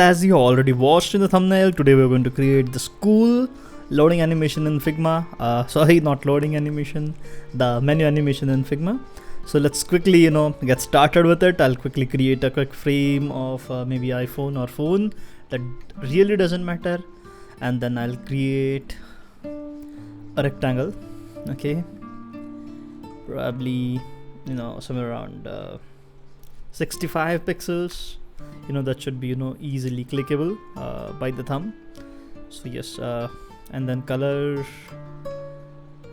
As you already watched in the thumbnail, today we're going to create this cool loading animation in Figma. Sorry, not loading animation, the menu animation in Figma. So let's quickly, get started with it. I'll quickly create a quick frame of maybe iPhone or phone. That really doesn't matter. And then I'll create a rectangle. Okay, probably somewhere around 65 pixels. That should be easily clickable by the thumb. So yes, and then color,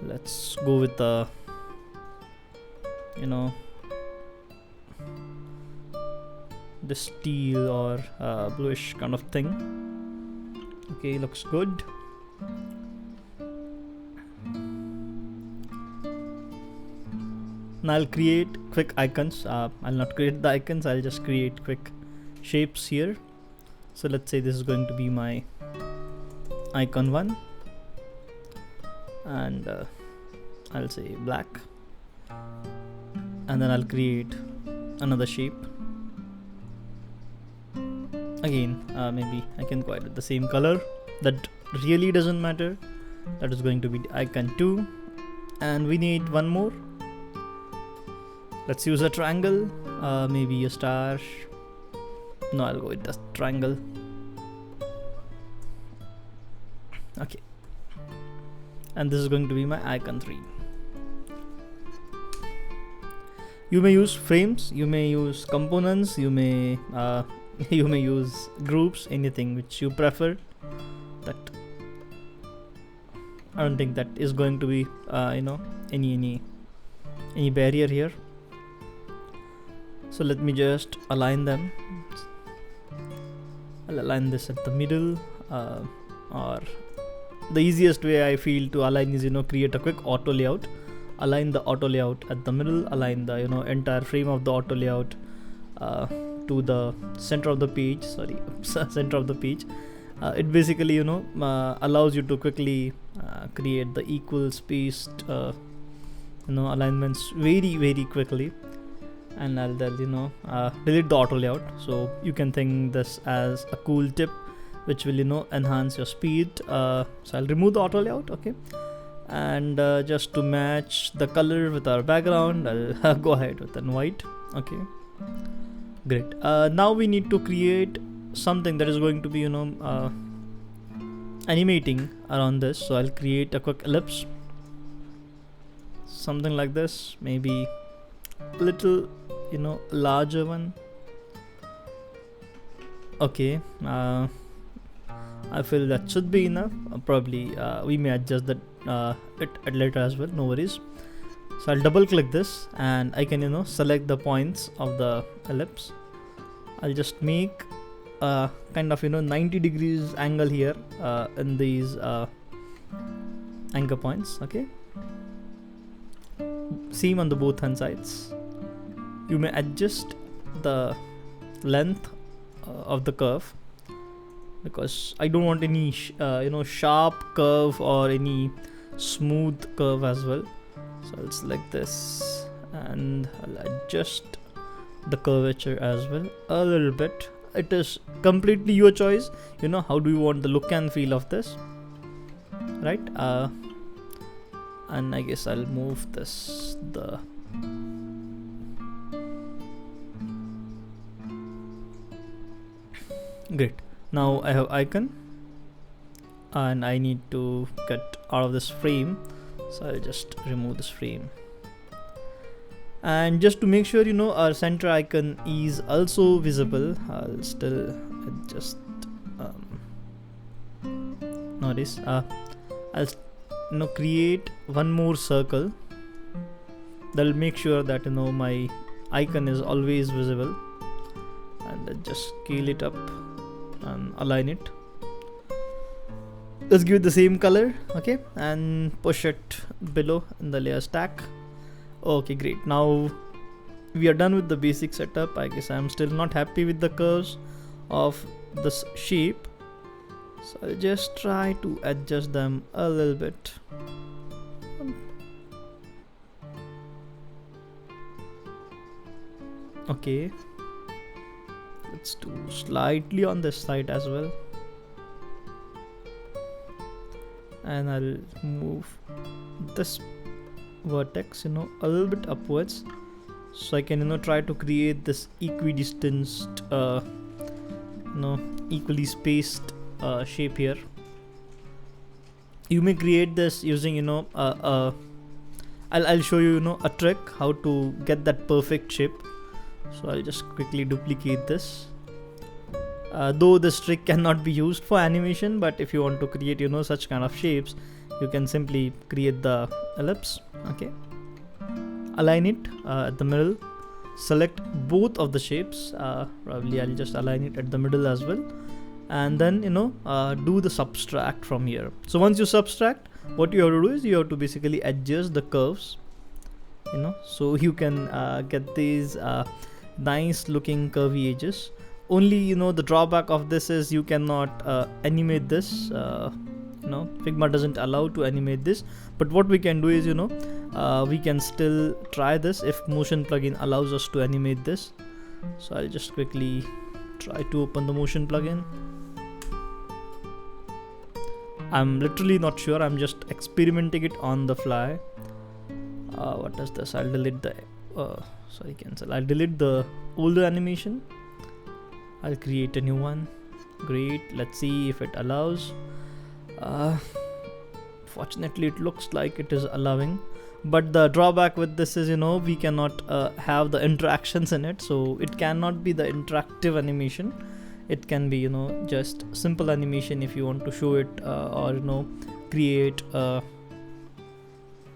let's go with the this teal or bluish kind of thing. Okay, looks good. Now I'll create quick icons. I'll not create the icons, I'll just create quick shapes here. So let's say this is going to be my icon 1, and I'll say black, and then I'll create another shape. Again, maybe I can go with the same color. That really doesn't matter. That is going to be icon 2, and we need one more. Let's use a triangle, maybe a star. No, I'll go with the triangle. Okay, and this is going to be my icon 3. You may use frames, you may use components, you may you may use groups, anything which you prefer. That I don't think that is going to be any barrier here. So let me just align them. I'll align this at the middle, or the easiest way I feel to align is create a quick auto layout. Align the auto layout at the middle, align the entire frame of the auto layout to the center of the page. Sorry, center of the page. It basically allows you to quickly create the equal spaced alignments very quickly. And I'll delete the auto layout. So you can think this as a cool tip which will enhance your speed. So I'll remove the auto layout. Okay, and just to match the color with our background, I'll go ahead with an white. Okay, great. Now we need to create something that is going to be animating around this. So I'll create a quick ellipse, something like this, maybe little larger one. Okay, I feel that should be enough. Probably we may adjust that it later as well, no worries. So I'll double click this and I can select the points of the ellipse. I'll just make a kind of 90 degrees angle here in these anchor points. Okay, same on the both hand sides. You may adjust the length of the curve, because I don't want any sharp curve or any smooth curve as well. So I'll select this and I'll adjust the curvature as well a little bit. It is completely your choice, how do you want the look and feel of this, right? And I guess I'll move this Great. Now I have icon and I need to get out of this frame, so I'll just remove this frame. And just to make sure our center icon is also visible, I'll still adjust notice I'll create one more circle that'll make sure that my icon is always visible, and I'll just scale it up and align it. Let's give it the same color. Okay, and push it below in the layer stack. Okay, great. Now we are done with the basic setup. I guess I'm still not happy with the curves of this shape, so I'll just try to adjust them a little bit. Okay, let's do slightly on this side as well, and I'll move this vertex a little bit upwards, so I can try to create this equidistanced equally spaced shape here. You may create this using I'll show you a trick how to get that perfect shape. So I'll just quickly duplicate this. Though this trick cannot be used for animation, but if you want to create such kind of shapes, you can simply create the ellipse. Okay, align it at the middle, select both of the shapes. Probably I'll just align it at the middle as well, and then do the subtract from here. So once you subtract, what you have to do is you have to basically adjust the curves, so you can get these nice looking curvy edges. Only the drawback of this is you cannot animate this. Figma doesn't allow to animate this, but what we can do is we can still try this if motion plugin allows us to animate this. So I'll just quickly try to open the motion plugin. I'm literally not sure, I'm just experimenting it on the fly. What is this? I'll delete the cancel. I'll delete the older animation. I'll create a new one. Great, let's see if it allows. Fortunately it looks like it is allowing, but the drawback with this is we cannot have the interactions in it, so it cannot be the interactive animation. It can be just simple animation if you want to show it, or create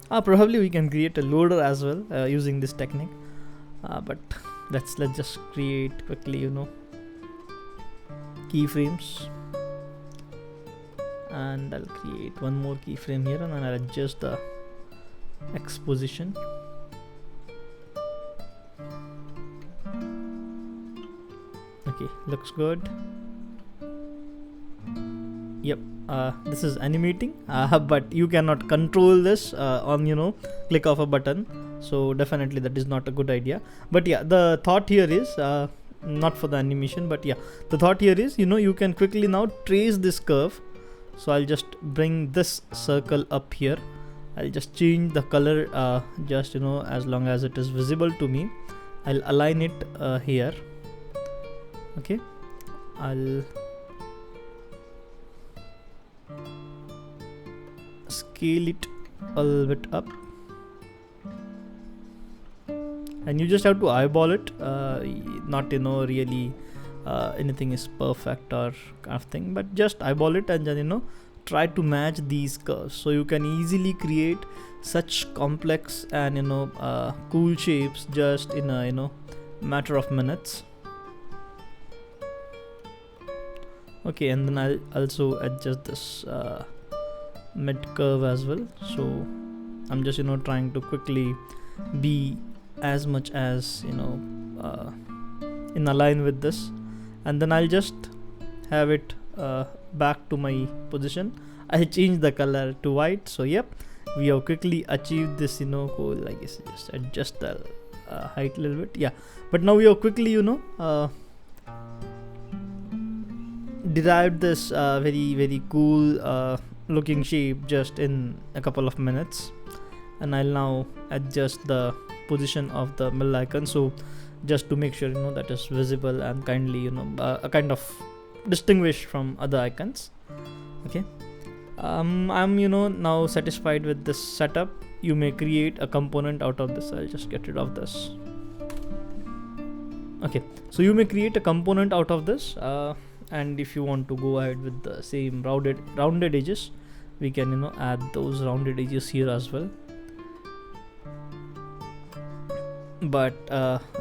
probably we can create a loader as well using this technique, but let's just create quickly keyframes, and I'll create one more keyframe here, and then I'll adjust the X position. Okay, looks good. Yep, this is animating, but you cannot control this on click of a button, so definitely that is not a good idea. But yeah, the thought here is not for the animation, but yeah, the thought here is you can quickly now trace this curve. So I'll just bring this circle up here. I'll just change the color just as long as it is visible to me. I'll align it here. Okay, I'll scale it a little bit up, and you just have to eyeball it, not really anything is perfect or kind of thing, but just eyeball it and then try to match these curves, so you can easily create such complex and cool shapes just in a matter of minutes. Okay, and then I'll also adjust this mid curve as well. So I'm just trying to quickly be as much as in align with this, and then I'll just have it back to my position. I change the color to white. So yep, we have quickly achieved this goal. I guess just adjust the height a little bit. Yeah, but now we have quickly derived this very cool looking shape just in a couple of minutes. And I'll now adjust the position of the middle icon, so just to make sure that is visible and kindly kind of distinguished from other icons. Okay, I'm now satisfied with this setup. You may create a component out of this. I'll just get rid of this. Okay, so you may create a component out of this, and if you want to go ahead with the same rounded edges, we can add those rounded edges here as well. But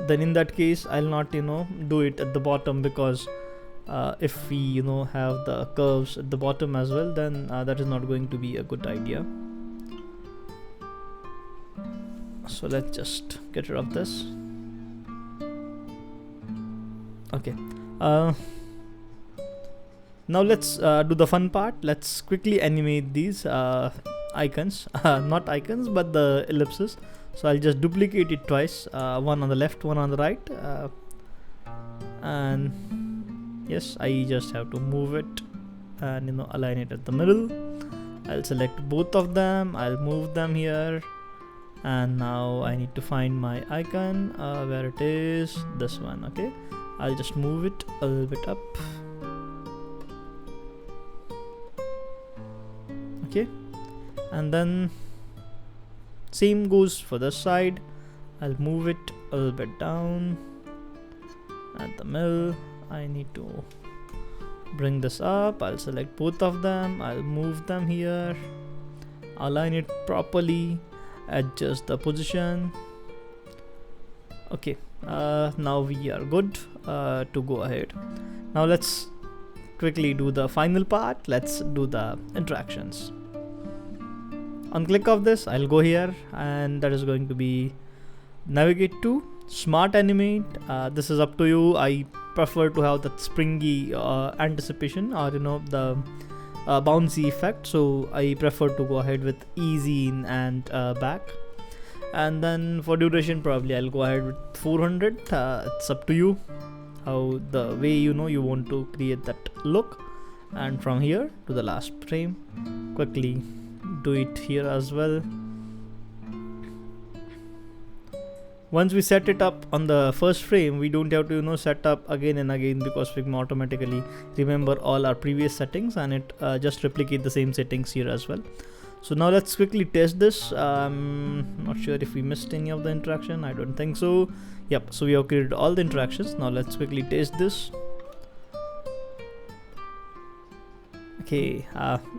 then in that case I'll not do it at the bottom, because if we have the curves at the bottom as well, then that is not going to be a good idea. So let's just get rid of this. Okay, now let's do the fun part. Let's quickly animate these icons, not icons but the ellipses. So I'll just duplicate it twice, one on the left, one on the right, and yes, I just have to move it and align it at the middle. I'll select both of them, I'll move them here, and now I need to find my icon, where it is, this one. Okay, I'll just move it a little bit up. Okay, and then same goes for this side. I'll move it a little bit down at the middle. I need to bring this up. I'll select both of them, I'll move them here, align it properly, adjust the position. Okay, now we are good to go ahead. Now let's quickly do the final part. Let's do the interactions. On click of this, I'll go here, and that is going to be navigate to Smart Animate. This is up to you. I prefer to have that springy anticipation, or the bouncy effect, so I prefer to go ahead with easy in and back. And then for duration, probably I'll go ahead with 400. It's up to you how the way you want to create that look. And from here to the last frame, quickly do it here as well. Once we set it up on the first frame, we don't have to set up again and again, because Figma automatically remember all our previous settings, and it just replicate the same settings here as well. So now let's quickly test this. Not sure if we missed any of the interaction. I don't think so. Yep, so we have created all the interactions. Now let's quickly test this. Okay,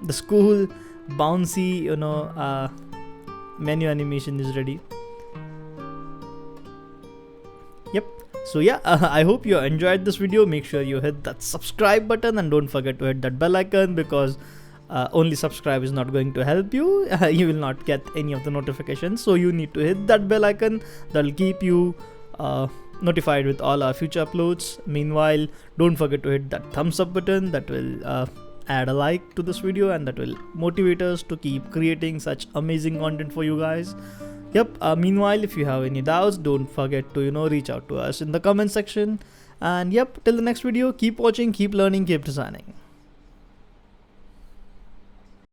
the school bouncy menu animation is ready. Yep, so yeah, I hope you enjoyed this video. Make sure you hit that subscribe button, and don't forget to hit that bell icon, because only subscribe is not going to help you. You will not get any of the notifications, so you need to hit that bell icon. That will keep you notified with all our future uploads. Meanwhile, don't forget to hit that thumbs up button. That will add a like to this video, and that will motivate us to keep creating such amazing content for you guys. Yep, meanwhile, if you have any doubts, don't forget to reach out to us in the comment section. And yep, till the next video, keep watching, keep learning, keep designing.